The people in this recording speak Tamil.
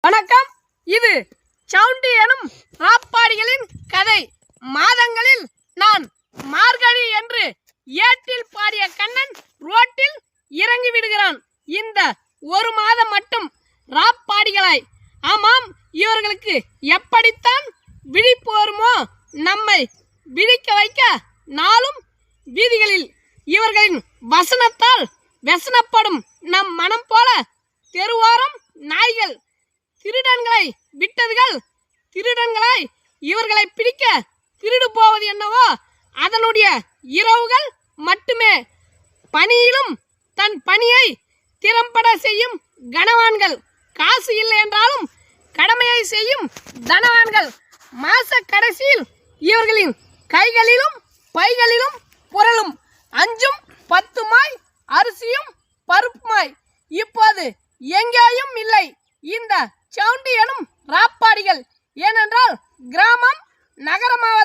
வணக்கம். இது சவுண்டி எனும் ராப்பாடிகளின் கதை. மாதங்களில் நான் மார்கழி என்று ஏட்டில் பாடிய கண்ணன் ரோட்டில் இறங்கி விடுகிறான். இந்த ஒரு மாதம் மட்டும் ராப்பாடிகளாய். ஆமாம், இவர்களுக்கு எப்படித்தான் விழிப்பு வருமோ நம்மை விழிக்க வைக்க. நாளும் வீதிகளில் இவர்களின் வசனத்தால் व्यसनப்படும் நம் மனம் போல தெருவோரம் நாய்கள் திருடன்களை விட்டதுகள். திருடன்களாய் இவர்களை பிடிக்க திருடு போவது என்னவோ அதனுடைய இரவுகள் மட்டுமே. பணியிலும் தன் பணியை திறம்பட செய்யும் கனவான்கள். காசு இல்லை என்றாலும் கடமையை செய்யும் தனவான்கள். மாச கடைசியில் இவர்களின் கைகளிலும் பைகளிலும் புரளும் 5-10 அரிசியும் பருப்புமாய். இப்போது எங்கேயும் இல்லை இந்த சவுண்டி எனும் ராப்பாடிகள். ஏனென்றால் கிராமம் நகரமாக